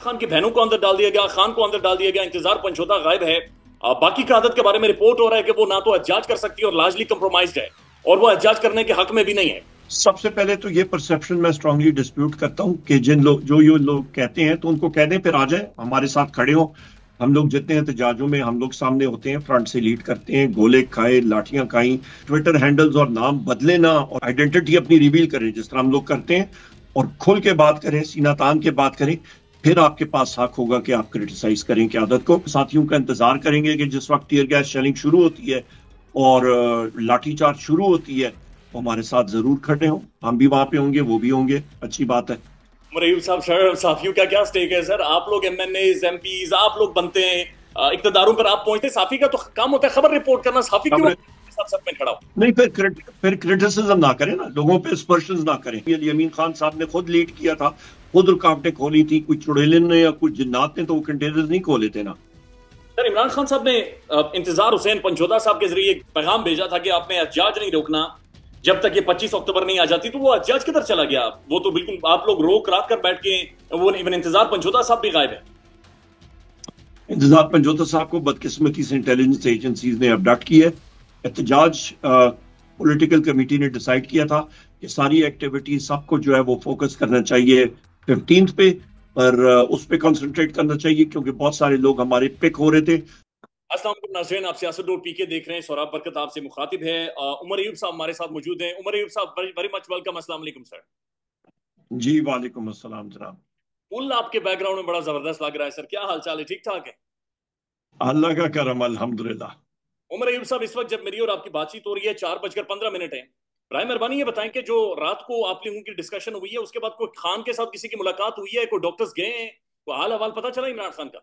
खान की बहनों को अंदर डाल दिया गया, खान को अंदर डाल दिया गया, इंतजार पंचोदा गायब है। बाकी क़यादत के बारे में रिपोर्ट हो रहा है कि वो ना तो एहतजाज कर सकती है और लार्जली कंप्रोमाइज्ड है, और वो एहतजाज करने के हक में भी नहीं है। सबसे पहले तो ये परसेप्शन मैं स्ट्रांगली डिस्प्यूट करता हूं कि जिन लोग जो ये लोग कहते हैं तो उनको कह दें, फिर आ जाए हमारे साथ खड़े हो। हम लोग जितने एहतजाजों में हम लोग सामने होते हैं, फ्रंट से लीड करते हैं, गोले खाए, लाठियां खाई, ट्विटर हैंडल्स और नाम बदले ना, और आइडेंटिटी अपनी रिवील करें जिस तरह हम लोग करते हैं, और खुल के बात करें, सीना तान के बात करें। फिर आपके पास हक होगा कि आप क्रिटिसाइज करें क़यादत को। साथियों का इंतजार करेंगे कि जिस वक्त टीयर गैस शेलिंग शुरू होती है और लाठीचार्ज शुरू होती है, वो हमारे साथ जरूर खड़े हों। हम भी वहां पे होंगे, वो भी होंगे, अच्छी बात है। मरीब साहब, सर साफियों का क्या स्टेक है सर? आप लोग एमएनए एमपीज आप लोग बनते हैं, इक्तदारों पर आप पहुंचते हैं। साफी का तो काम होता है खबर रिपोर्ट करना, साफी क्यों खबरें साथ साथ में खड़ा हो? नहीं, फिर क्रिटिसिज्म ना करें ना, लोगों पे स्पर्शंस ना करें। ये यमीन खान साहब ने खुद लीड किया था, खुद रुकावटें खोली थी। कोई चुड़ैलिन ने या कुछ जिन्नात ने तो वो कंटेनर्स नहीं खोले थे ना। सर, इमरान खान साहब ने इंतजार हुसैन पंचोदा साहब के जरिए एक पैगाम भेजा था कि आपने एहतजाज नहीं रोकना जब तक ये 25 अक्टूबर नहीं आ जाती। तो वो एहतजाज किधर चला गया? वो तो बिल्कुल आप लोग रोक रात कर बैठ के, वो इवन इंतजार पंचोदा साहब भी गायब है। इंतजार पंजोता साहब को बदकिस्मती से इंटेलिजेंस एजेंसीज ने अबडक्ट किया है। एहतजाज पॉलिटिकल कमेटी ने डिसाइड किया था कि सारी एक्टिविटी सबको जो है वो फोकस करना चाहिए 15 पे, पर उस पर कंसंट्रेट करना चाहिए क्योंकि बहुत सारे लोग हमारे पिक हो रहे थे। अस्सलाम वालेकुम नाज़रीन, आप सियासत डॉट पीके देख रहे हैं। सौरभ बरकत आपसे मुखातिब है। उमर अयूब साहब हमारे साथ मौजूद हैं। उमर अयूब साहब, वेरी वेरी मच वेलकम। अस्सलाम वालेकुम सर। जी वालेकुम अस्सलाम जनाब। फुल आपके बैकग्राउंड में बड़ा जबरदस्त लग रहा है सर, क्या हाल चाल है? ठीक ठाक है? अल्लाह का करम अल्हम्दुलिल्लाह। उमर अयूब साहब, इस वक्त जब मेरी और आपकी बातचीत हो रही है 4:15 है। बराए मेहरबानी ये बताएं कि जो रात को आप लोगों की डिस्कशन हुई है उसके बाद कोई खान के साथ किसी की मुलाकात हुई है? कोई डॉक्टर्स गए हैं? कोई हाल हवाल पता चला इमरान खान का?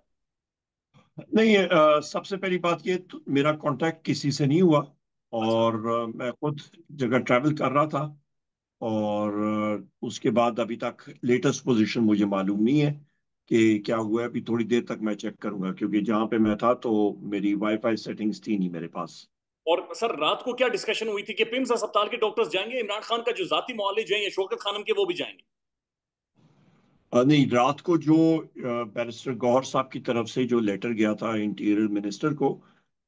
नहीं, सबसे पहली बात ये तो मेरा कांटेक्ट किसी से नहीं हुआ, अच्छा। और मैं खुद जगह ट्रैवल कर रहा था, और उसके बाद अभी तक लेटेस्ट पोजीशन मुझे मालूम नहीं है कि क्या हुआ है। अभी थोड़ी देर तक मैं चेक करूंगा क्योंकि जहां पे मैं था तो मेरी वाईफाई सेटिंग्स थी नहीं मेरे पास। और सर, रात को क्या डिस्कशन हुई थी कि पिम्स अस्पताल के डॉक्टर्स जाएंगे, इमरान खान का जो जाती मुआलिज है या शौकत खानम के वो भी जाएंगे? नहीं, रात को जो बैरिस्टर गौहर साहब की तरफ से जो लेटर गया था इंटीरियर मिनिस्टर को,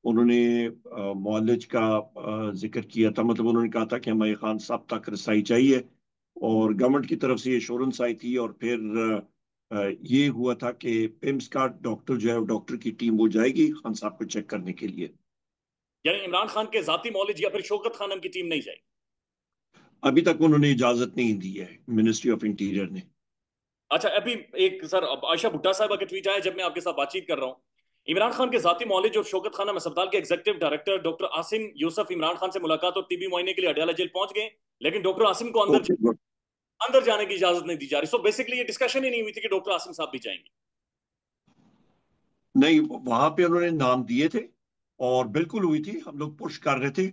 उन्होंने मुअल्लिज का जिक्र किया था। मतलब उन्होंने कहा था कि हमें खान साहब तक रसाई चाहिए, और गवर्नमेंट की तरफ से एश्योरेंस आई थी। और फिर ये हुआ था कि पिम्स का डॉक्टर जो है, डॉक्टर की टीम वो जाएगी खान साहब को चेक करने के लिए। यानी इमरान खान के जाती मौलिज या फिर शौकत खानम की टीम नहीं जाएगी? अभी तक उन्होंने इजाजत नहीं दी है, मिनिस्ट्री ऑफ इंटीरियर ने। अच्छा, अभी एक सर, अब आयशा भुट्टा साहब का ट्वीट आया जब मैं आपके साथ बातचीत कर रहा हूँ। इमरान खान के जाती मौलिज और शौकत खानम अस्पताल के executive director doctor Asim Yusuf Imran Khan से मुलाकात और टीबी मुआयने के लिए अडयाला जेल पहुंच गए, लेकिन डॉक्टर आसिम को अंदर ओके, गुड। अंदर जाने की इजाजत नहीं दी जा रही। सो बेसिकली ये डिस्कशन ही नहीं हुई थी कि डॉक्टर आसिम साहब भी जाएंगे। नहीं, वहां पे उन्होंने नाम दिए थे, और बिल्कुल हुई थी, हम लोग पुश कर रहे थे।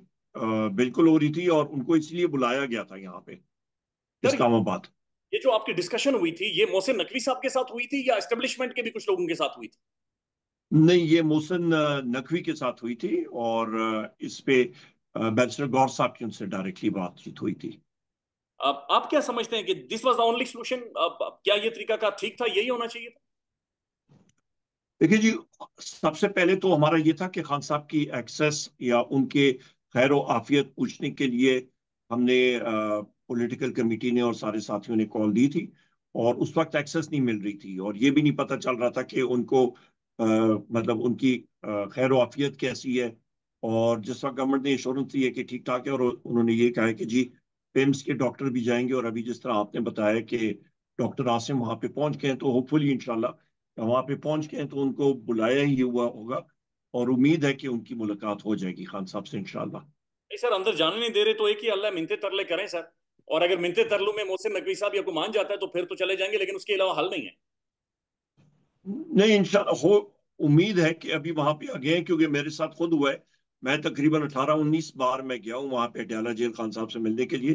बिल्कुल हो रही थी, और उनको इसलिए बुलाया गया था यहाँ पे सर, इस्लामाबाद। ये जो आपकी डिस्कशन हुई थी ये मोहसिन नकवी साहब के साथ हुई थी या एस्टेब्लिशमेंट के भी कुछ लोगों के साथ हुई थी? नहीं, ये मोहसिन नकवी के साथ हुई थी, और इस पे बैरिस्टर गौर साहब की उनसे डायरेक्टली बातचीत हुई थी। अब आप क्या समझते हैं कि this was the only solution? क्या ये तरीका का ठीक था, यही होना चाहिए था? देखिए जी, सबसे पहले तो हमारा ये था कि खान साहब की एक्सेस या उनके खैर आफियत पूछने के लिए हमने पॉलिटिकल कमेटी ने और सारे साथियों ने कॉल दी थी, और उस वक्त एक्सेस नहीं मिल रही थी, और ये भी नहीं पता चल रहा था कि उनको मतलब उनकी खैर आफियत कैसी है। और जिस वक्त गवर्नमेंट ने इंश्योरेंस दी है कि ठीक ठाक है, और उन्होंने ये कहा है कि जी पिम्स के डॉक्टर भी जाएंगे, और अभी जिस तरह आपने बताया कि डॉक्टर आसिम वहां पे पहुंच गए हैं, तो होपफुली इंशाल्लाह वहां पे पहुंच गए हैं, तो उनको बुलाया ही हुआ होगा, और उम्मीद है कि उनकी मुलाकात हो जाएगी खान साहब से इंशाल्लाह। नहीं सर, अंदर जाने नहीं दे रहे तो एक ही अल्लाह, मिनते तरले करें सर। और अगर मिनते तरलों में मोहसिन नकवी साहब या को मान जाता है तो फिर तो चले जाएंगे, लेकिन उसके अलावा हल नहीं है। नहीं, इंशाल्लाह हो। उम्मीद है कि अभी वहां पे आ गए हैं, क्योंकि मेरे साथ खुद हुआ है। मैं तकरीबन 18-19 बार मैं गया हूँ वहां पे अडयाला जेल खान साहब से मिलने के लिए।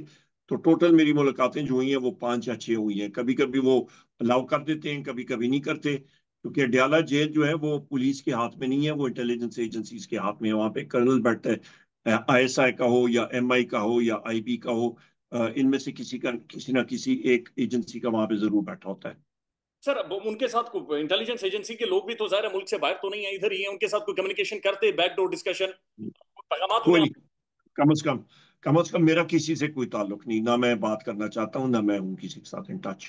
तो टोटल मेरी मुलाकातें जो हुई हैं वो 5 या 6 हुई हैं। कभी कभी वो अलाउ कर देते हैं, कभी कभी नहीं करते, क्योंकि अडयाला जेल जो है वो पुलिस के हाथ में नहीं है, वो इंटेलिजेंस एजेंसीज के हाथ में है। वहां पे कर्नल बैठता है, आईएसआई का हो या एमआई का हो या आईबी का हो, इनमें से किसी ना किसी एक एजेंसी का वहां पे जरूर बैठा होता है। सर अब उनके साथ इंटेलिजेंस एजेंसी के लोग भी तो ज़ाहिर है मुल्क से बाहर तो नहीं है, इधर ही है, उनके साथ कोई कम्युनिकेशन करते, बैकडोर डिस्कशन, पैगाम कोई उन्हें? नहीं। कम अज कम मेरा किसी से कोई ताल्लुक नहीं, ना मैं बात करना चाहता हूँ, ना मैं हूँ किसी के साथ इन टच।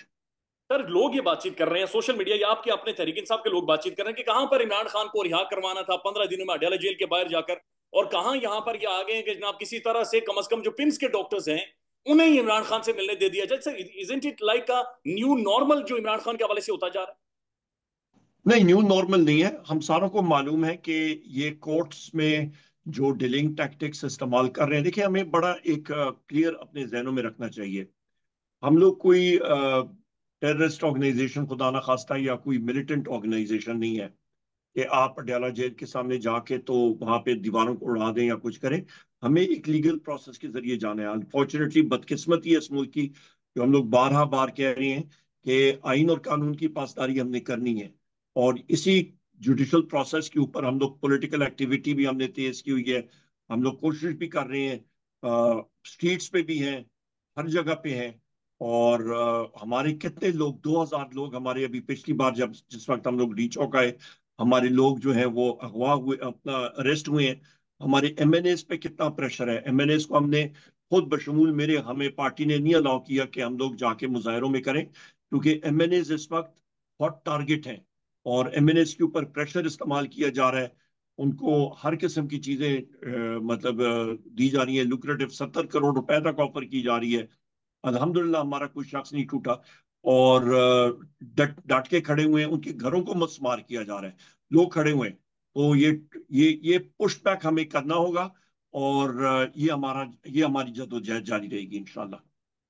सर लोग ये बातचीत कर रहे हैं सोशल मीडिया या आपके अपने तहरीक इंसाफ के लोग बातचीत कर रहे हैं कि कहां पर इमरान खान को रिहा करवाना था 15 दिनों में अडयाला जेल के बाहर जाकर, और कहां यहां पर ये आ गए हैं कि जनाब किसी तरह से कम से कम जो पिम्स के डॉक्टर्स हैं उन्हें ही इमरान खान से मिलने दे दिया जाए। Sir isn't it like a new normal जो इमरान खान के हवाले से होता जा रहा नहीं, न्यू नॉर्मल नहीं है। हम सारों को मालूम है कि ये कोर्ट्स में जो डिलिंग टैक्टिक्स इस्तेमाल कर रहे हैं, देखिए हमें बड़ा एक क्लियर अपने जहनों में रखना चाहिए। हम लोग कोई टेररिस्ट ऑर्गेनाइजेशन खुदा ना खास्ता या कोई मिलिटेंट ऑर्गेनाइजेशन नहीं है कि आप पटियाला जेल के सामने जाके तो वहां पे दीवारों को उड़ा दें या कुछ करें। हमें एक लीगल प्रोसेस के जरिए जाना है। अनफॉर्चुनेटली बदकिस्मती है इस मुल्क की, जो हम लोग बारहा बार कह रहे हैं कि आइन और कानून की पासदारी हमने करनी है, और इसी जुडिशल प्रोसेस के ऊपर हम लोग पॉलिटिकल एक्टिविटी भी हमने तेज की हुई है। हम लोग कोशिश भी कर रहे हैं, स्ट्रीट्स पे भी हैं, हर जगह पे हैं। और हमारे कितने लोग, 2000 लोग हमारे अभी पिछली बार जब जिस वक्त हम लोग री चौक आए, हमारे लोग जो हैं वो अगवा हुए, अपना अरेस्ट हुए हैं। हमारे एमएनएस पे कितना प्रेशर है। एमएनएस को हमने खुद बशमूल मेरे, हमें पार्टी ने नहीं अलाउ किया कि हम लोग जाके मुजाहरों में करें, क्योंकि एमएनएस इस वक्त हॉट टारगेट हैं और एमएनएस के ऊपर प्रेशर इस्तेमाल किया जा रहा है। उनको हर किस्म की चीजें मतलब दी जा रही है। लुक्रेटिव 70 करोड़ रुपए तक ऑफर की जा रही है। अल्हम्दुलिल्लाह हमारा कोई शख्स नहीं टूटा, और डट डट के खड़े हुए हैं। उनके घरों को मस्मार किया जा रहा है, लोग खड़े हुए हैं। तो ये पुश बैक हमें करना होगा, और ये हमारी जद्दोजहद जारी रहेगी इंशाल्लाह।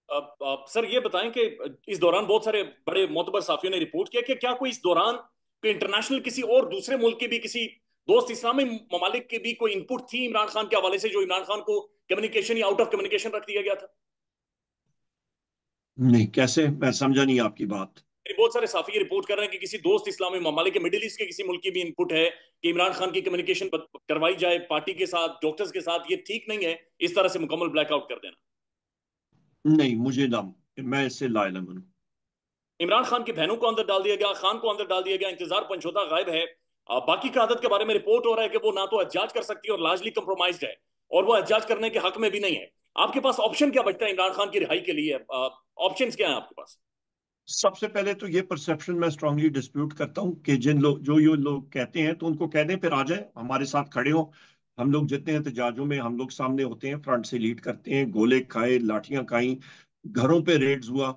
अब सर ये बताएं कि इस दौरान बहुत सारे बड़े मोतबर साफियों ने रिपोर्ट किया कि क्या कोई इस दौरान कोई इंटरनेशनल किसी और दूसरे मुल्क के भी किसी दोस्त इस्लामी ममालिक के भी कोई इनपुट थी इमरान खान के हवाले से, जो इमरान खान को कम्युनिकेशन या आउट ऑफ कम्युनिकेशन रख दिया गया था? नहीं, कैसे? मैं समझा नहीं आपकी बात। बहुत सारे साफी ये रिपोर्ट कर रहे हैं कि किसी दोस्त इस्लामी ममालिक के, मिडिल ईस्ट के किसी मुल्क की भी इनपुट है कि इमरान खान की कम्युनिकेशन करवाई जाए पार्टी के साथ, डॉक्टर्स के साथ। ये ठीक नहीं है इस तरह से मुकम्मल ब्लैकआउट कर देना। नहीं, मुझे ना, मैं इससे लाइलम हूं। इमरान खान की बहनों को अंदर डाल दिया गया, खान को अंदर डाल दिया गया, इंतजार पंचोता गायब है। बाकी क़यादत के बारे में रिपोर्ट हो रहा है कि वो ना तो एहतजाज कर सकती है और लार्जली कंप्रोमाइज्ड है, और वो एहतजाज करने के हक में भी नहीं है। आपके पास ऑप्शन क्या बचता है इमरान खान की रिहाई के लिए? ऑप्शंस क्या है आपके पास? सबसे पहले तो ये परसेप्शन मैं स्ट्रांगली डिस्प्यूट करता हूँ कि जिन लोग, जो ये लोग कहते हैं, तो उनको कह दें फिर आ जाए हमारे साथ खड़े हो। हम लोग जितने एहतजाजों में हम लोग सामने होते हैं, फ्रंट से लीड करते हैं। गोले खाए, लाठियां खाई, घरों पे रेड्स हुआ।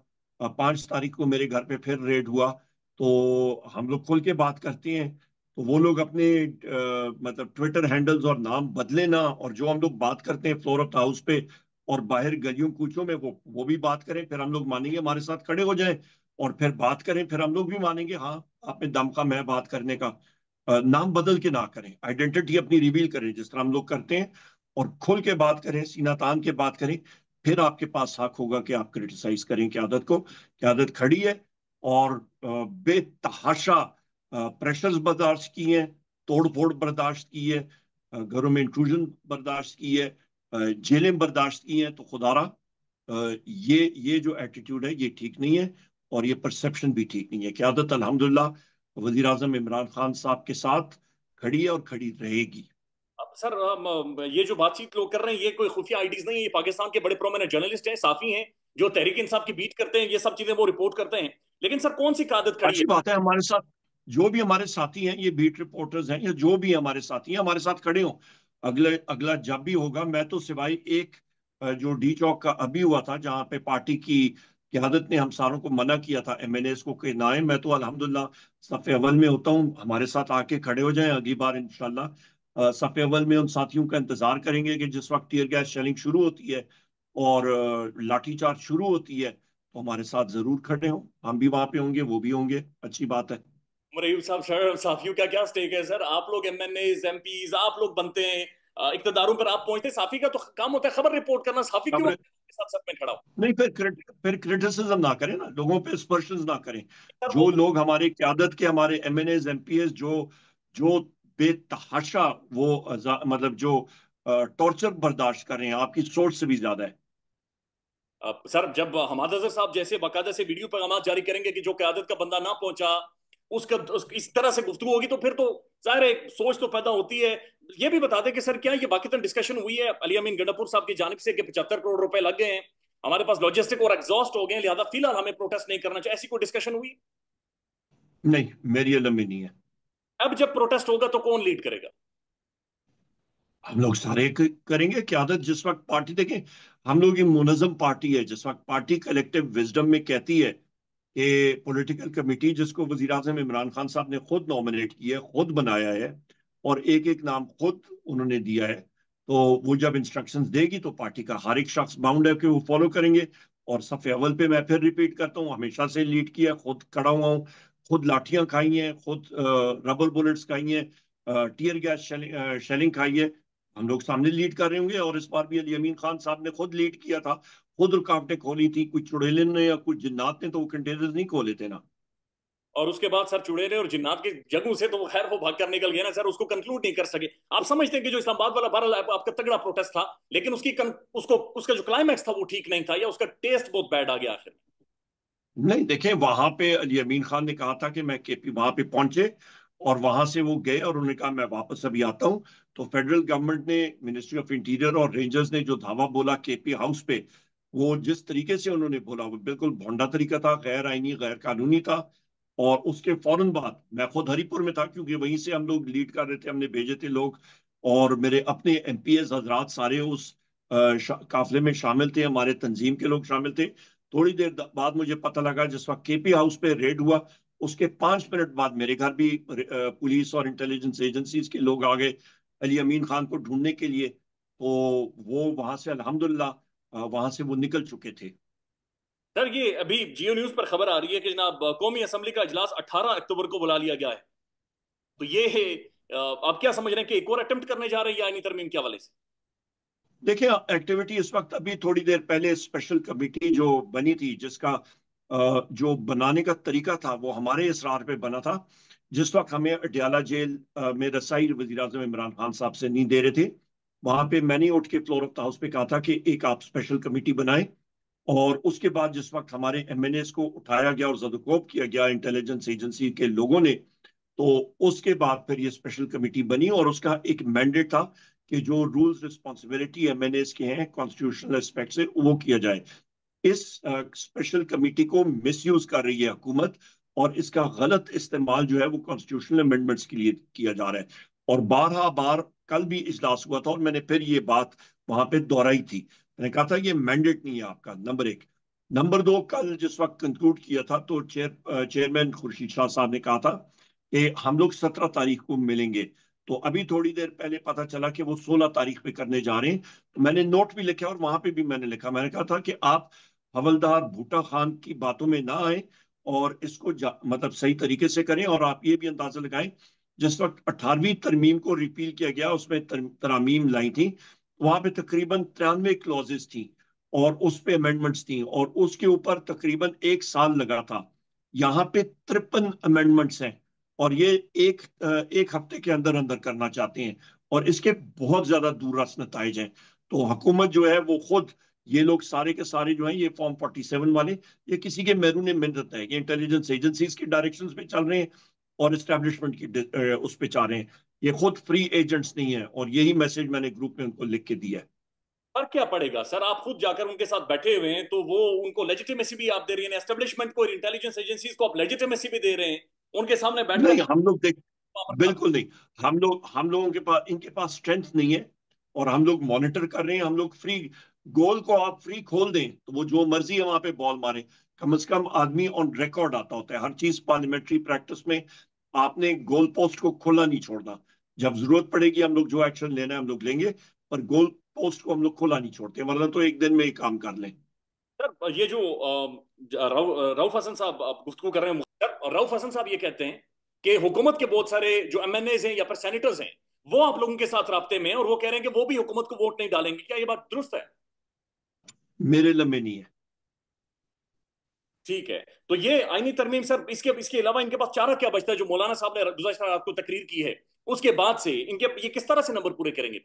5 तारीख को मेरे घर पे फिर रेड हुआ। तो हम लोग खुल के बात करते हैं। तो वो लोग अपने मतलब ट्विटर हैंडल्स और नाम बदले ना, और जो हम लोग बात करते हैं फ्लोर ऑफ द हाउस पे और बाहर गलियों कूचों में, वो भी बात करें, फिर हम लोग मानेंगे, हमारे साथ खड़े हो जाए और फिर बात करें, फिर हम लोग भी मानेंगे हाँ, आप में दम का मैं बात करने का। नाम बदल के ना करें, आइडेंटिटी अपनी रिवील करें जिस तरह हम लोग करते हैं, और खुल के बात करें, सीना तान के बात करें। फिर आपके पास हक होगा कि आप क्रिटिसाइज करें क्यादत को। क्यादत खड़ी है, और बेतहाशा प्रेशर्स बर्दाश्त किए हैं, तोड़ फोड़ बर्दाश्त की है, घरों में इंट्रूजन बर्दाश्त की है, जेलें बर्दाश्त की हैं। तो खुदारा ये जो एटीट्यूड है ये ठीक नहीं है, और ये परसेप्शन भी ठीक नहीं है। क़यादत अल्हम्दुलिल्लाह वजीर आजम इमरान खान साहब के साथ खड़ी है और खड़ी रहेगी। अब सर ये जो बातचीत लोग कर रहे हैं ये कोई खुफिया आईडीज नहीं है, ये पाकिस्तान के बड़े प्रोमिनेंट जर्नलिस्ट हैं, साफी हैं, जो तहरीक इंसाफ की बीट करते हैं, ये सब चीजें वो रिपोर्ट करते हैं। लेकिन सर कौन सी कादत खड़ी है? अच्छी बात है। हमारे साथ जो भी हमारे साथी हैं, ये बीट रिपोर्टर्स हैं या जो भी हमारे साथी हैं, हमारे साथ खड़े हों। अगले अगला जब भी होगा, मैं तो सिवाय एक जो डी चौक का अभी हुआ था, जहां पे पार्टी की क्यादत ने हम सारों को मना किया था एमएनएस को कि ना आए, मैं तो अल्हम्दुलिल्लाह सफ़े अव्वल में होता हूँ। हमारे साथ आके खड़े हो जाएं अगली बार इंशाल्लाह। सफ़े अव्वल में उन साथियों का इंतजार करेंगे कि जिस वक्त टीयर गैस शेलिंग शुरू होती है और लाठीचार्ज शुरू होती है, तो हमारे साथ जरूर खड़े हों। हम भी वहां पे होंगे, वो भी होंगे। अच्छी बात है। मुरैब साहब, सर साफियों का क्या स्टेक है सर? आप लोग एमएनए एमपीज आप लोग बनते हैं, इक्तदारों पर आप पहुंचते हैं, साफी का तो काम होता है खबर रिपोर्ट करना। साफी क्यों खबरें आपके साथ सर में खड़ा हो? नहीं, फिर क्रिटिसिज्म ना करें ना, लोगों पे स्पर्शंस ना करें। सर वो जो लोग हमारे क्यादत के, हमारे एमएनएज एमपीएस, जो जो बेतहाशा वो मतलब जो टॉर्चर बर्दाश्त कर रहे हैं, आपकी सोच से भी ज्यादा है। सर जब हमाद अजहर साहब जैसे बाकायदा से वीडियो पैगाम जारी करेंगे कि जो क्यादत का बंदा ना पहुंचा, इस तरह से गुफ्तगू होगी, तो फिर तो जाहिर है सोच तो पैदा होती है। ये भी बता दें कि सर क्या ये बाकी डिस्कशन हुई है अली अमीन गंडापुर साहब की जानिब से कि 75 करोड़ रुपए लग गए हैं, हमारे पास लॉजिस्टिक और एग्जॉस्ट हो गए हैं, लिहाजा फिलहाल हमें प्रोटेस्ट नहीं करना चाहिए, ऐसी कोई डिस्कशन हुई? नहीं, मेरी इल्म में नहीं है। अब जब प्रोटेस्ट होगा तो कौन लीड करेगा? हम लोग सारे करेंगे क्यादत। जिस वक्त पार्टी देखें, हम लोग ये मुनज़्ज़म पार्टी है। जिस वक्त पार्टी कलेक्टिव विजडम में कहती है कि पॉलिटिकल कमेटी, जिसको वजीर आजम इमरान खान साहब ने खुद नॉमिनेट किया है, खुद बनाया है, और एक एक नाम खुद उन्होंने दिया है, तो वो जब इंस्ट्रक्शंस देगी तो पार्टी का हर एक शख्स बाउंड है कि वो फॉलो करेंगे। और सफ़े अव्वल पे मैं फिर रिपीट करता हूँ, हमेशा से लीड किया, खुद खड़ा हुआ हूँ, खुद लाठियां खाई हैं, खुद रबर बुलेट्स खाई हैं, टीयर गैस शेलिंग खाई है। हम लोग सामने लीड कर रहे होंगे। और इस बार भी अली अमीन खान साहब ने खुद लीड किया था, खुद रुकावटें खोली थी। कुछ चुड़ैल ने या कुछ जिन्नात ने तो वो कंटेनर्स नहीं खोले थे ना। और उसके बाद सर चुड़ैले और जिन्नात की जगहों से तो वो खैर वो भाग कर निकल गया ना सर, उसको कंक्लूड नहीं कर सके। आप समझते हैं कि जो इस्लामाबाद वाला बहरहाल आपका तगड़ा प्रोटेस्ट था, लेकिन उसको उसका जो क्लाइमैक्स था वो ठीक नहीं था, या उसका टेस्ट बहुत बैड आ गया आखिर में? नहीं, देखें, वहां पे अली अमीन खान ने कहा था कि मैं केपी वहां पे पहुंचे, और वहां से वो गए और उन्होंने कहा मैं वापस अभी आता हूं। तो फेडरल गवर्नमेंट ने, मिनिस्ट्री ऑफ इंटीरियर और रेंजर्स ने जो धावा बोला केपी हाउस पे, वो जिस तरीके से उन्होंने बोला वो बिल्कुल भोंडा तरीका था, गैर आईनी, गैर कानूनी था। और उसके फौरन बाद मैं खुद हरिपुर में था, क्योंकि वहीं से हम लोग लीड कर रहे थे, हमने भेजे थे लोग। और मेरे अपने एमपीएस हजरात सारे उस काफिले में शामिल थे, हमारे तंजीम के लोग शामिल थे। थोड़ी देर बाद मुझे पता लगा, जिस वक्त केपी हाउस पे रेड हुआ, उसके 5 मिनट बाद मेरे घर भी पुलिस और इंटेलिजेंस एजेंसीज के लोग आ गए अली अमीन खान को ढूंढने के लिए। तो वो वहां से अल्हम्दुलिल्लाह वहां से वो निकल चुके थे। सर ये अभी जियो न्यूज पर खबर आ रही है कि जनाब कौमी असम्बली का इजलास 18 अक्टूबर को बुला लिया गया है। तो ये है, आप क्या समझ रहे हैं कि एक और अटेम्प्ट करने जा रहे हैं आईनी तरमीम के हवाले से? देखिए, एक्टिविटी इस वक्त, अभी थोड़ी देर पहले स्पेशल कमेटी जो बनी थी, जिसका जो बनाने का तरीका था वो हमारे इसरार पे बना था। जिस वक्त हमें अडयाला जेल में रसाई वजीर आजम इमरान खान साहब से नहीं दे रहे थे, वहां पे मैंने उठ के फ्लोर ऑफ द हाउस पे कहा था कि एक आप स्पेशल कमेटी बनाएं। और उसके बाद जिस वक्त हमारे एमएनएस को उठाया गया और जदुकोब किया गया इंटेलिजेंस एजेंसी के लोगों ने, तो उसके बाद फिर ये स्पेशल कमेटी बनी, और उसका एक मैंडेट था कि जो रूल्स रिस्पॉन्सिबिलिटी एमएनएस के हैं कॉन्स्टिट्यूशनल एस्पेक्ट से, वो किया जाए। इस स्पेशल कमेटी को मिसयूज कर रही है हुकूमत, और इसका गलत इस्तेमाल जो है वो कॉन्स्टिट्यूशनल अमेंडमेंट्स के लिए किया जा रहा है। और बारह बार कल भी इजलास हुआ था और मैंने फिर ये बात वहां पे दोहराई थी। मैंने कहा था ये मैंडेट नहीं है आपका, नंबर एक। नंबर दो, कल जिस वक्त कंक्लूड किया था तो चेयरमैन खुर्शीद शाह साहब ने कहा था कि हम लोग 17 तारीख को मिलेंगे। तो अभी थोड़ी देर पहले पता चला कि वो 16 तारीख पे करने जा रहे हैं। तो मैंने नोट भी लिखा और वहां पे भी मैंने लिखा, मैंने कहा था कि आप हवलदार भूटा खान की बातों में ना आए, और इसको मतलब सही तरीके से करें। और आप ये भी अंदाजा लगाएं, जिस वक्त 18वीं तरमीम को रिपील किया गया, उसमें तरामीम लाई थी, वहां पे तकरीबन 93 क्लॉजेस थी, और उस पे अमेंडमेंट्स थी, और उसके ऊपर तकरीबन 1 साल लगा था। यहाँ पे 53 अमेंडमेंट्स हैं, और ये एक हफ्ते के अंदर अंदर करना चाहते हैं। और इसके बहुत ज्यादा दूररस नताइज हैं। तो हुकूमत जो है वो खुद, ये लोग सारे के सारे जो हैं, ये फॉर्म 47 वाले, ये किसी के मैरून मिन्नत है, ये इंटेलिजेंस एजेंसीज की डायरेक्शंस पे चल रहे हैं और एस्टेब्लिशमेंट की उस पे चाह रहे हैं। ये खुद फ्री एजेंट्स नहीं है, और यही मैसेज मैंने ग्रुप में उनको लिख के दिया है। फर्क क्या पड़ेगा सर, आप खुद जाकर उनके साथ बैठे हुए हैं, तो वो उनको लेजिटिमेसी भी आप दे रही हैं, एस्टेब्लिशमेंट को, इंटेलिजेंस एजेंसीज को आप लेजिटिमेसी भी दे रहे हैं, उनके सामने बैठकर नहीं, हम लोग देख, अमर खान। बिल्कुल नहीं। हम लोगों के पास, इनके पास स्ट्रेंथ नहीं है, और हम लोग मॉनिटर कर रहे हैं। हम लोग फ्री, गोल को आप फ्री खोल दें तो वो जो मर्जी है वहां पे बॉल मारे। कम से कम आदमी ऑन रिकॉर्ड आता होता है हर चीज। पार्लियामेंट्री प्रैक्टिस में आपने गोल पोस्ट को खुला नहीं छोड़ना। जब जरूरत पड़ेगी हम लोग जो एक्शन लेना है हम लोग लेंगे, पर गोल पोस्ट को हम लोग खुला नहीं छोड़ते, वरना तो एक दिन में ही काम कर लें। सर ये जो रऊफ हसन साहब आप गुफ्तगू कर रहे हैं, सर रऊफ हसन साहब ये कहते हैं कि हुकूमत के बहुत सारे जो एमएनएज हैं या फिर सेनेटर्स हैं, वो आप लोगों के साथ राब्ते में हैं, और वो कह रहे हैं कि वो भी हुकूमत को वोट नहीं डालेंगे, क्या ये बात दुरुस्त है? मेरे लम्बे नहीं है। ठीक है। तो ये आईनी तरमीम सर, इसके इसके अलावा इनके पास चारा क्या बचता है? जो मौलाना साहब ने गुज़श्ता रात को तकरीर की है, उसके बाद से इनके ये किस तरह से नंबर पूरे करेंगे?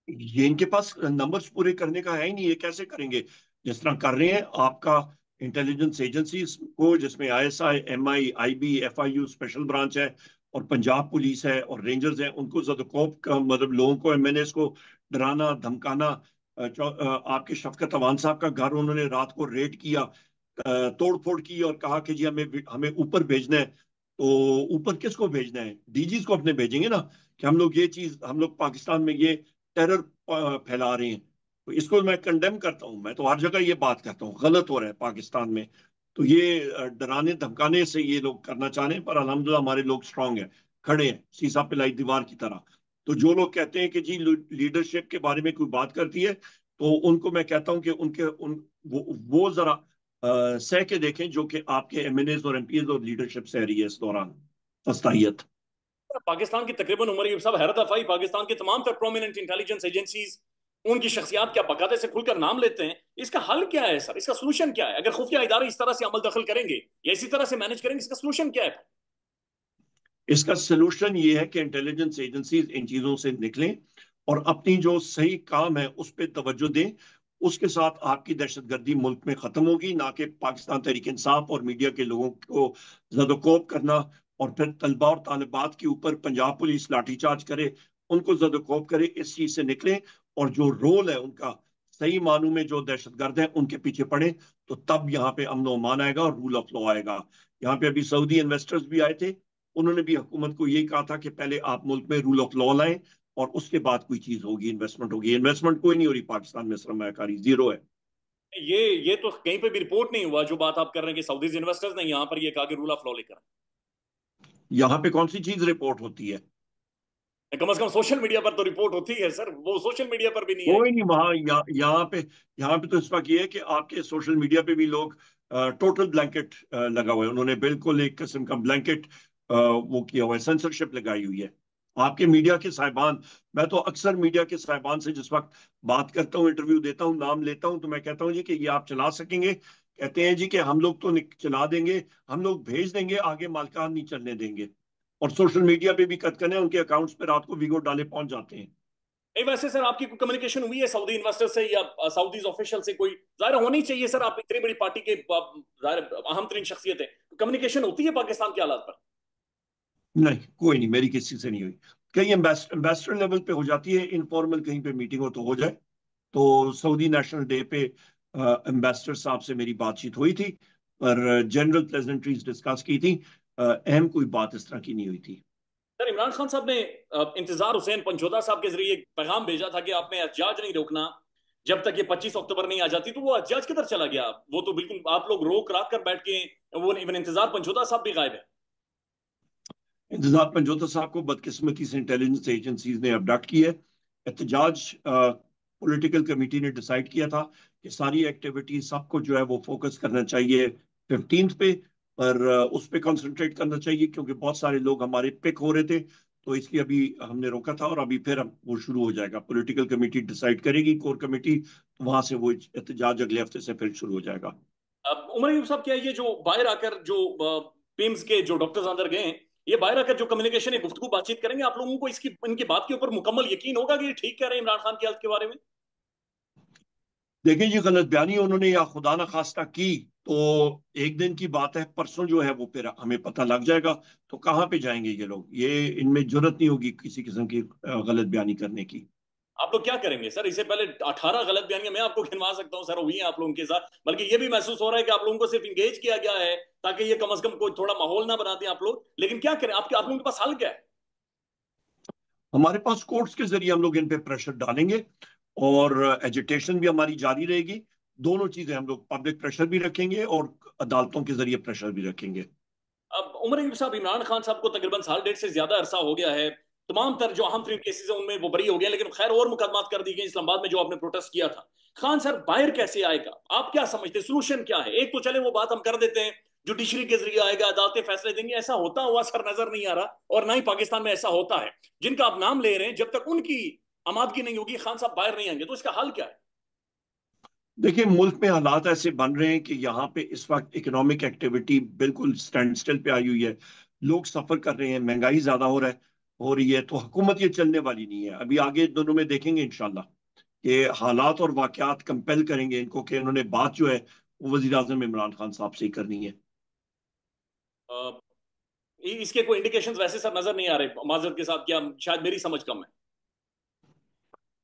ये इनके पास नंबर्स पूरे करने का है ही नहीं, ये कैसे करेंगे? जिस तरह कर रहे हैं आपका इंटेलिजेंस एजेंसीज को, जिसमें ISI, MI, IB, FIU special branch है, और पंजाब पुलिस है, और रेंजर्स हैं, उनको ज़दकोप का मतलब लोगों को, एमएनएस को डराना धमकाना। आपके शफकत अवान साहब का घर उन्होंने रात को रेड किया, तोड़ फोड़ की, और कहा कि जी हमें हमें ऊपर भेजना है। तो ऊपर किसको भेजना है? डीजीज को अपने भेजेंगे ना, कि हम लोग ये चीज, हम लोग पाकिस्तान में ये टेरर फैला रहे हैं। तो इसको मैं कंडेम करता हूं, मैं तो हर जगह ये बात करता हूँ, गलत हो रहा है पाकिस्तान में। तो ये डराने धमकाने से ये लोग करना चाह रहे हैं, पर अल्हम्दुलिल्लाह हमारे लोग स्ट्रांग हैं, खड़े हैं सीसा पिलाई दीवार की तरह। तो जो लोग कहते हैं कि जी लीडरशिप के बारे में कोई बात करती है, तो उनको मैं कहता हूं कि उनके उन वो जरा सह के देखें जो कि आपके एमएनएस और एमपीएस और लीडरशिप सह रही है इस दौरान, सस्ताहियत। पाकिस्तान की तकरीबन उम्र ये सब हैरत अफाई, पाकिस्तान की तमाम तर प्रोमिनेंट इंटेलिजेंस एजेंसीज उनकी शख्सियात क्या बाकायदे से खुलकर नाम लेते हैं। इसका हल क्या है सर? इसका सोल्यूशन क्या है? अगर खुफिया इदारे इस तरह से अमल दखल करेंगे या इसी तरह से मैनेज करेंगे, इसका सोल्यूशन क्या है? इसका सलूशन ये है कि इंटेलिजेंस एजेंसीज इन चीजों से निकलें और अपनी जो सही काम है उस पर तवज्जो दें। उसके साथ आपकी दहशतगर्दी मुल्क में खत्म होगी, ना कि पाकिस्तान तहरीक इंसाफ और मीडिया के लोगों को जदोकोब करना, और फिर तलबा और तालिबात के ऊपर पंजाब पुलिस लाठीचार्ज करे, उनको जदोकोब करे। इस चीज से निकलें, और जो रोल है उनका, सही मानों में जो दहशतगर्द हैं उनके पीछे पड़े, तो तब यहाँ पे अमन और अमान आएगा और रूल ऑफ लॉ आएगा। यहाँ पे अभी सऊदी इन्वेस्टर्स भी आए थे, उन्होंने भी हुकूमत को यही कहा था कि पहले आप मुल्क में रूल ऑफ लॉ लाएं, और उसके बाद कोई चीज होगी, इन्वेस्टमेंट होगी। इन्वेस्टमेंट कोई नहीं हो रही पाकिस्तान में, सरमायाकारी जीरो है। ये ये तो कहीं पे भी रिपोर्ट नहीं हुआ जो बात आप कर रहे हैं कि सऊदीज इन्वेस्टर्स ने यहां पर ये कहा कि रूल ऑफ लॉ लेकर यहाँ पे कौन सी चीज रिपोर्ट होती है? कम से कम सोशल मीडिया पर तो रिपोर्ट होती है सर, वो सोशल मीडिया पर भी नहीं आई। कोई नहीं वहां, यहाँ पे तो इस वक्त ये है कि आपके सोशल मीडिया पे भी लोग टोटल ब्लैंकेट लगा हुआ है, उन्होंने बिल्कुल एक किस्म का ब्लैंकेट वो किया हुआ है, सेंसरशिप लगाई हुई है। आपके मीडिया के साहिबान, मैं तो अक्सर मीडिया के साहिबान से जिस वक्त बात करता हूँ, इंटरव्यू देता हूँ, नाम लेता हूँ, तो मैं कहता हूँ जी कि ये आप चला सकेंगे? कहते हैं जी कि हम लोग तो चला देंगे, हम लोग भेज देंगे, आगे मालकान नहीं चलने देंगे। और सोशल मीडिया पे भी कतकने उनके अकाउंट्स पे रात को वीगो डाले पहुंच जाते हैं। नहीं, वैसे सर आपकी कोई कम्युनिकेशन हुई है सऊदी इन्वेस्टर से या सऊदी ऑफिशियल से? कोई जाहिर होनी चाहिए सर, आप इतनी बड़ी पार्टी के जाहिर अहम तरीन शख्सियत है, कम्युनिकेशन होती है पाकिस्तान के हालात पर? नहीं, कोई नहीं, मेरी किसी से नहीं हुई। कहीं एम्बेसडर लेवल पे हो जाती है, इनफॉर्मल कहीं पे मीटिंग हो तो हो जाए। तो सऊदी नेशनल डे पे एम्बेसडर साहब से मेरी बातचीत हुई थी, पर जनरल प्लेजेंट्रीज डिस्कस की थी। अहम कोई बात इस तरह की नहीं हुई थी। सर इमरान खान साहब ने इंतजार हुसैन पंचोदा साहब के जरिए एक पैगाम भेजा था कि आपने एहतजाज नहीं रोकना जब तक ये 25 अक्टूबर नहीं आ जाती। तो वो एहतजाज किधर चला गया? वो तो बिल्कुल आप लोग रोक राक कर बैठ के, वो इवन इंतजार पंचोदा साहब भी गायब है। इंतजार पंजोता साहब को बदकिस्मती से इंटेलिजेंस एजेंसीज ने अबडक्ट किया है। एहतजाज पॉलिटिकल कमेटी ने डिसाइड किया था कि सारी एक्टिविटी सबको जो है वो फोकस करना चाहिए 15th पे, पर उस पे कंसंट्रेट करना चाहिए, क्योंकि बहुत सारे लोग हमारे पिक हो रहे थे। तो इसलिए अभी हमने रोका था, और अभी फिर वो शुरू हो जाएगा। पॉलिटिकल कमेटी डिसाइड करेगी, कोर कमेटी, तो वहां से वो एहतजाज अगले हफ्ते से फिर शुरू हो जाएगा। अब उमर यूब साहब, क्या ये जो बाहर आकर जो पिम्स के जो डॉक्टर्स अंदर गए हैं, ये बाहर आकर जो कम्युनिकेशन है, गुफ्तगू बातचीत करेंगे, आप लोगों को इसकी इनकी बात के ऊपर मुकम्मल यकीन होगा कि ये ठीक कह रहे हैं इमरान खान की हालत के बारे में? देखिए जी, गलत बयानी उन्होंने या खुदा न खास्ता की, तो एक दिन की बात है, परसों जो है वो फिर हमें पता लग जाएगा। तो कहाँ पे जाएंगे ये लोग? ये इनमें जरूरत नहीं होगी किसी किस्म की गलत बयानी करने की। आप लोग क्या करेंगे सर? इससे पहले 18 गलत बयानियां मैं आपको गिनवा सकता हूं सर, हुई हैं आप लोगों के साथ। बल्कि ये भी महसूस हो रहा है कि आप लोगों को सिर्फ इंगेज किया गया है ताकि ये कम से कम कोई थोड़ा माहौल ना बना दें आप लोग। लेकिन क्या करें, आप लोगों के पास हल क्या है? हमारे पास कोर्ट्स के जरिए हम लोग इन पे प्रेशर डालेंगे, और एजिटेशन भी हमारी जारी रहेगी। दोनों चीजें, हम लोग पब्लिक प्रेशर भी रखेंगे और अदालतों के जरिए प्रेशर भी रखेंगे। अब उमर अयूब साहब, इमरान खान साहब को तकरीबन साल डेढ़ से ज्यादा अरसा हो गया है, तमाम तर जो अहम तरीन केसेस है उनमें वो बरी हो गए, लेकिन खैर और मुकदमात कर दी गई इस्लामाबाद में जो आपने प्रोटेस्ट किया था। खान सर बाहर कैसे आएगा? आप क्या समझते हैं सोल्यूशन क्या है? एक तो चले वो बात हम कर देते हैं, जुडिशरी के जरिए आएगा, अदालतें फैसले देंगी, ऐसा होता हुआ सर नजर नहीं आ रहा, और ना ही पाकिस्तान में ऐसा होता है। जिनका आप नाम ले रहे हैं, जब तक उनकी आमादगी नहीं होगी, खान साहब बाहर नहीं आएंगे, तो इसका हल क्या है? देखिए, मुल्क में हालात ऐसे बन रहे हैं कि यहाँ पे इस वक्त इकोनॉमिक एक्टिविटी बिल्कुल स्टैंड स्टिल पे आई हुई है। लोग सफर कर रहे हैं, महंगाई ज्यादा हो रहा है। हो रही है, तो हुकूमत ये चलने वाली नहीं है। अभी आगे दोनों में देखेंगे इंशाल्लाह कि हालात और वाकयात कंपेल करेंगे इनको कि उन्होंने बात जो है वो वजीर आजम इमरान खान साहब से ही करनी है। इसके कोई इंडिकेशंस वैसे सर नजर नहीं आ रहे, माजरत के साथ, क्या शायद मेरी समझ कम है।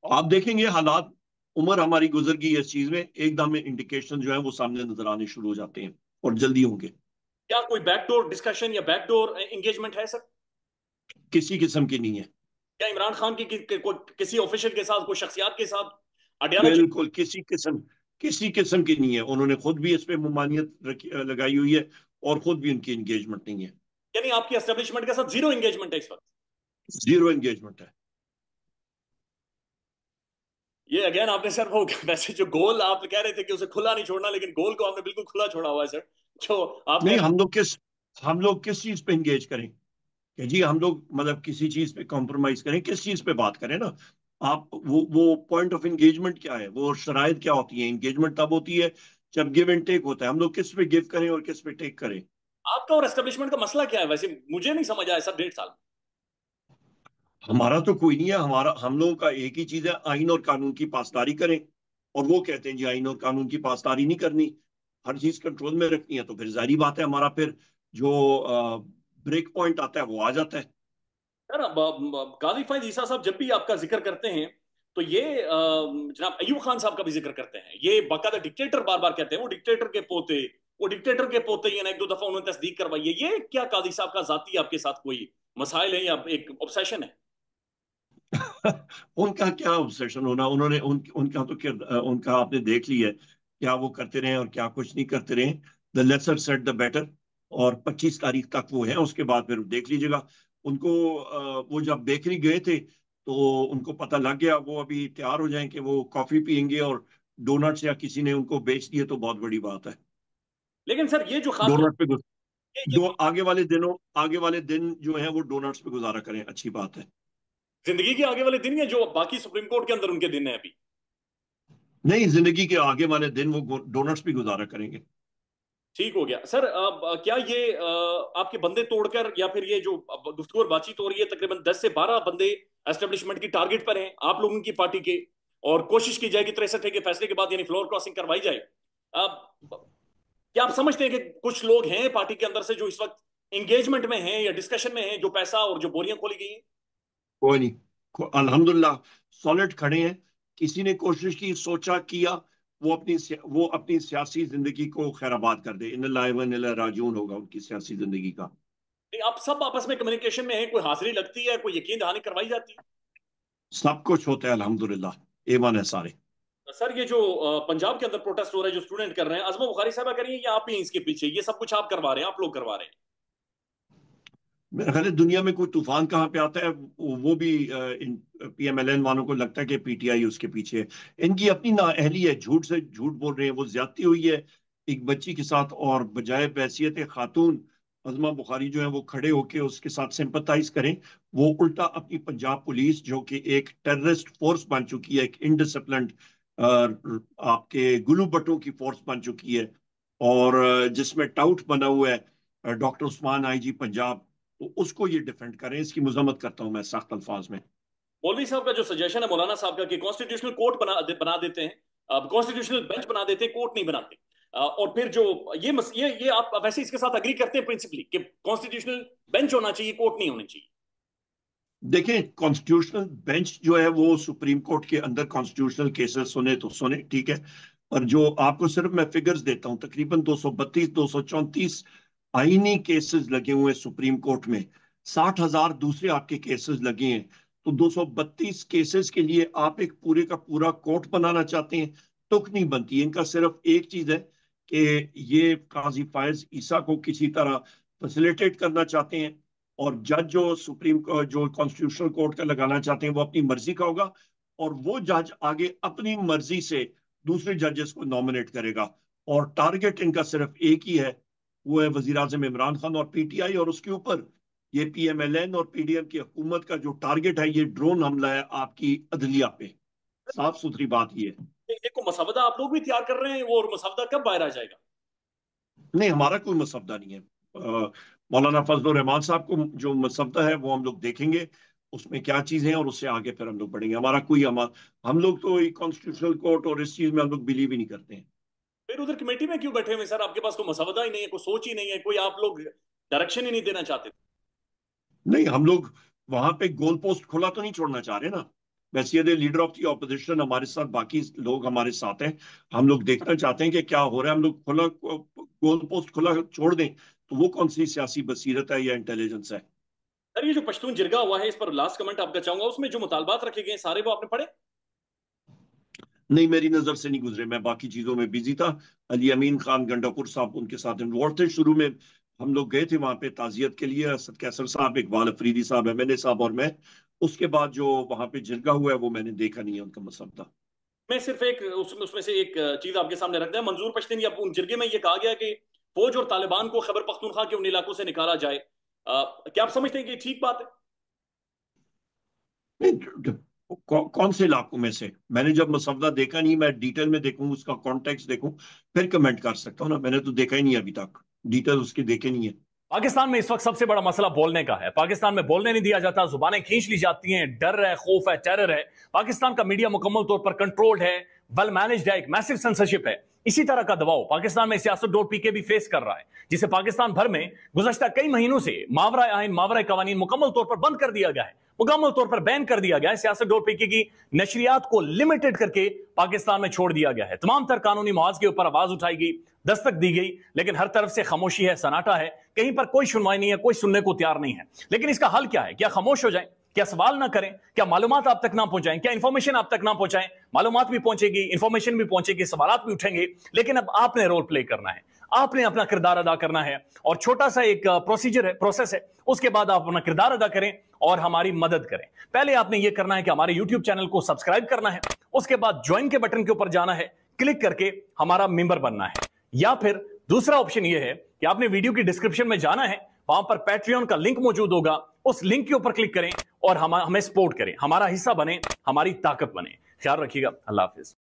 आप देखेंगे हालात, उम्र हमारी गुजर गई है इस चीज में, एकदम में इंडिकेशन जो है वो सामने नजर आने शुरू हो जाते हैं और जल्दी होंगे। क्या कोई बैकडोर डिस्कशन या बैकडोर एंगेजमेंट है सर? किसी किस्म की नहीं है। क्या इमरान खान किसी ऑफिशियल के साथ, कोई शख्सियात के साथ अडियाना बिल्कुल किसी किस्म की नहीं है। उन्होंने खुद भी इस पे ममानियत लगाई हुई है और खुद भी उनकी एंगेजमेंट नहीं है। यानी आपकी एस्टेब्लिशमेंट के साथ जीरो एंगेजमेंट है इस वक्त? जीरो एंगेजमेंट है। ये अगेन आपने सर वो वैसे जो गोल आप कह रहे थे कि उसे खुला नहीं छोड़ना, लेकिन गोल को आपने बिल्कुल खुला छोड़ा हुआ है सर। जो आप कह नहीं, रहे हम लोग किस चीज पे एंगेज करें कि जी हम लोग मतलब किसी चीज पे कॉम्प्रोमाइज करें, किस चीज पे बात करें ना। आप वो पॉइंट ऑफ एंगेजमेंट क्या है, वो शराइत क्या होती है। एंगेजमेंट तब होती है जब गिव एंड टेक होता है। हम लोग किस पे गिव करें और किस पे टेक करें। आपका और एस्टेब्लिशमेंट का मसला क्या है वैसे? मुझे नहीं समझ आया सर 1.5 साल में। हमारा तो कोई नहीं है। हमारा हम लोगों का एक ही चीज है, आइन और कानून की पासदारी करें। और वो कहते हैं जी आइन और कानून की पासदारी नहीं करनी, हर चीज कंट्रोल में रखनी है, तो फिर जाहिर बात है हमारा फिर जो ब्रेक पॉइंट आता है वो आ जाता है। सर गालिब फैज ईसा साहब जब भी आपका जिक्र करते हैं तो ये जनाब अयूब खान साहब का भी जिक्र करते हैं। ये बाकायदा डिक्टेटर बार बार कहते हैं, वो डिक्टेटर के पोते, वो डिक्टेटर के पोते। ये ना एक दो दफा उन्होंने तस्दीक करवाई है। ये क्या कादी साहब का जाती आपके साथ कोई मसाइल है या एक ऑब्सेशन है? उनका क्या ऑब्सेशन होना, उन्होंने उनका तो उनका आपने देख लिया है क्या वो करते रहे और क्या कुछ नहीं करते रहे। The lesser said the better. और 25 तारीख तक वो है, उसके बाद फिर देख लीजिएगा उनको। वो जब बेकरी गए थे तो उनको पता लग गया, वो अभी तैयार हो जाएं कि वो कॉफी पियेंगे और डोनट्स या किसी ने उनको बेच दिए तो बहुत बड़ी बात है। लेकिन सर ये जो खास तौर डोनट पे ये आगे वाले दिन जो है वो डोनट्स पे गुजारा करें, अच्छी बात है। जिंदगी के आगे वाले दिन या जो बाकी सुप्रीम कोर्ट के अंदर उनके दिन है अभी? नहीं, जिंदगी के आगे वाले दिन वो डोनट्स भी गुजारा करेंगे। ठीक हो गया सर। क्या ये आपके बंदे तोड़कर या फिर ये जो गुफ्तगू और बातचीत हो रही है, तकरीबन 10 से 12 बंदे एस्टेब्लिशमेंट की टारगेट पर हैं आप लोगों की पार्टी के, और कोशिश की जाएगी 63 के फैसले के बाद यानी फ्लोर क्रॉसिंग करवाई जाए। अब क्या आप समझते हैं कि कुछ लोग हैं पार्टी के अंदर से जो इस वक्त एंगेजमेंट में हैं या डिस्कशन में हैं, जो पैसा और जो बोरियां खोली गई हैं? कोई नहीं, अल्हम्दुलिल्लाह सॉलिड खड़े हैं। किसी ने कोशिश की, सोचा, किया, वो अपनी सियासी जिंदगी को खैराबाद कर दे, इन्नल्लाहि व इन्ना इलैहि राजिऊन होगा उनकी सियासी जिंदगी का। नहीं, आप सब आपस में कम्युनिकेशन में हैं, कोई हाजिरी लगती है, कोई यकीन दहानी करवाई जाती है? सब कुछ होता है अल्हम्दुलिल्लाह, एवन है सारे। सर ये जो पंजाब के अंदर प्रोटेस्ट हो रहा है, जो स्टूडेंट कर रहे हैं, अजमा बुखारी साहब कर रही है या आप ही हैं इसके पीछे? ये सब कुछ आप करवा रहे हैं, आप लोग करवा रहे हैं? मेरे ख्याल है दुनिया में कोई तूफान कहाँ पे आता है वो भी इन PMLN वालों को लगता है कि PTI उसके पीछे है। इनकी अपनी नाअहली है, झूठ से झूठ बोल रहे हैं, वो ज्यादती हुई है एक बच्ची के साथ, और बजाय बैसियत खातून अजमा बुखारी जो है वो खड़े होके उसके साथ सिंपथाइज करें, वो उल्टा अपनी पंजाब पुलिस जो कि एक टेररिस्ट फोर्स बन चुकी है, एक इनडिसिप्लिन्ड आपके गुल्लू भट्टों की फोर्स बन चुकी है, और जिसमें टाउट बना हुआ है डॉक्टर उस्मान IG पंजाब, तो उसको ये डिफेंड करें। इसकी मजम्मत करता हूं मैं सख्त अल्फाज में। मौलवी साहब का जो सजेशन है मौलाना साहब का कि कॉन्स्टिट्यूशनल कोर्ट बना देते हैं, कॉन्स्टिट्यूशनल बेंच बना देते हैं, कोर्ट नहीं बनाते। और फिर जो ये आप वैसे इसके साथ अग्री करते हैं प्रिंसिपली कि कॉन्स्टिट्यूशनल बेंच होना चाहिए, कोर्ट नहीं होनी चाहिए? देखें, कॉन्स्टिट्यूशनल बेंच जो है वो सुप्रीम कोर्ट के अंदर कॉन्स्टिट्यूशनल केसेस सुने तो सुने, ठीक है। पर जो आपको सिर्फ मैं फिगर्स देता हूं, तकरीबन 232 234 आईनी केसेस लगे हुए हैं सुप्रीम कोर्ट में, 60,000 दूसरे आपके केसेस लगे हैं। तो 232 केसेस के लिए आप एक पूरे का पूरा कोर्ट बनाना चाहते हैं, तुक नहीं बनती। इनका सिर्फ एक चीज है कि ये काजी फायज ईसा को किसी तरह फैसिलिटेट करना चाहते हैं, और जज जो कॉन्स्टिट्यूशनल कोर्ट का लगाना चाहते हैं वो अपनी मर्जी का होगा, और वो जज आगे अपनी मर्जी से दूसरे जजेस को नॉमिनेट करेगा। और टारगेट इनका सिर्फ एक ही है, वो है वजीर आजम इमरान खान और PTI, और उसके ऊपर ये PMLN और PDM की हुकूमत का जो टारगेट है ये ड्रोन हमला है आपकी अदलिया पे। साफ सुथरी बात ये है। देखो मसवदा आप लोग भी तैयार कर रहे हैं, वो और मसवदा कब बाहर आ जाएगा? नहीं, हमारा कोई मसौदा नहीं है। मौलाना फजल रहमान साहब को जो मसवदा है वो हम लोग देखेंगे, उसमें क्या चीजें हैं, और उससे आगे फिर हम लोग बढ़ेंगे। हम लोग तो कॉन्स्टिट्यूशनल कोर्ट और इस चीज में हम लोग बिलीव ही नहीं करते हैं। फिर उधर कमेटी में क्यों बैठे हुए सर? आपके पास कोई मसवदा ही नहीं है, कोई सोच ही नहीं है, कोई आप लोग डायरेक्शन ही नहीं देना चाहते? नहीं, हम लोग वहां पे गोल पोस्ट खुला तो नहीं छोड़ना चाह रहे ना। वैसे लीडर ऑफ दी ऑपोजिशन हमारे साथ, बाकी लोग हमारे साथ हैं। हम लोग देखना चाहते हैं कि क्या हो रहा है। हम लोग खुला गोल पोस्ट खुला छोड़ दें तो वो कौन सी सियासी बसीरत है या इंटेलिजेंस है? सर ये जो पश्तून जिरगा हुआ है, इस पर लास्ट कमेंट आपका चाहूंगा। उसमें जो मुतालबात रखे गए सारे वो आपने पढ़े? नहीं, मेरी नजर से नहीं गुजरे, मैं बाकी चीजों में बिजी था। अली अमीन खान गंडापुर साहब उनके साथ इन्वॉल्व थे शुरू में। हम लोग गए थे वहां पे ताजियत के लिए, असद कैसर साहब, इकबाल अफरीदी साहब, एमएनए साहब और मैं। उसके बाद जो वहां पे जिरगा हुआ है वो मैंने देखा नहीं है उनका मसवदा। मैं सिर्फ एक उसमें से एक चीज आपके सामने रख दिया। मंजूर पश्तीन या उन जिरगे में ये कहा गया कि फौज और तालिबान को खैबर पख्तूनख्वा के उन इलाकों से निकाला जाए। क्या आप समझते हैं कि ठीक बात है? नहीं, कौन से इलाकों में से? मैंने जब मसवदा देखा नहीं, मैं डिटेल में देखूं, उसका कॉन्टेक्स्ट देखूं, फिर कमेंट कर सकता हूँ ना। मैंने तो देखा ही नहीं अभी तक, डिटेल उसके देखे नहीं है। पाकिस्तान में इस वक्त सबसे बड़ा मसला बोलने का है। पाकिस्तान में बोलने नहीं दिया जाता, जुबानें खींच ली जाती हैं, डर है, खौफ है, टेरर है। पाकिस्तान का मीडिया मुकम्मल तौर पर कंट्रोल्ड है, वेल मैनेज्ड है, एक मैसिव सेंसरशिप है। इसी तरह का दबाव पाकिस्तान में सियासत.pk भी फेस कर रहा है, जिसे पाकिस्तान भर में गुज़श्ता कई महीनों से मावरा आइन, मावरा कवानीन मुकम्मल तौर पर बंद कर दिया गया है, मुकम्मल तौर पर बैन कर दिया गया है। सियासत.pk की नशरियात को लिमिटेड करके पाकिस्तान में छोड़ दिया गया है। तमाम तर कानूनी मवाज के ऊपर आवाज उठाई गई, दस्तक दी गई, लेकिन हर तरफ से खामोशी है, सन्नाटा है। कहीं पर कोई सुनवाई नहीं है, कोई सुनने को तैयार नहीं है। लेकिन इसका हल क्या है? क्या खामोश हो जाएं? क्या सवाल ना करें? क्या मालूमात आप तक ना पहुंचाएं? क्या इंफॉर्मेशन आप तक ना पहुंचाएं? मालूमात भी पहुंचेगी, इंफॉर्मेशन भी पहुंचेगी, सवालात भी उठेंगे, लेकिन अब आपने रोल प्ले करना है, आपने अपना किरदार अदा करना है। और छोटा सा एक प्रोसीजर है, प्रोसेस है, उसके बाद आप अपना किरदार अदा करें और हमारी मदद करें। पहले आपने यह करना है कि हमारे यूट्यूब चैनल को सब्सक्राइब करना है, उसके बाद ज्वाइन के बटन के ऊपर जाना है, क्लिक करके हमारा मेंबर बनना है। या फिर दूसरा ऑप्शन यह है कि आपने वीडियो की डिस्क्रिप्शन में जाना है, वहां पर पैट्रियन का लिंक मौजूद होगा, उस लिंक के ऊपर क्लिक करें और हमें सपोर्ट करें, हमारा हिस्सा बने, हमारी ताकत बने। ख्याल रखिएगा। अल्लाह हाफिज।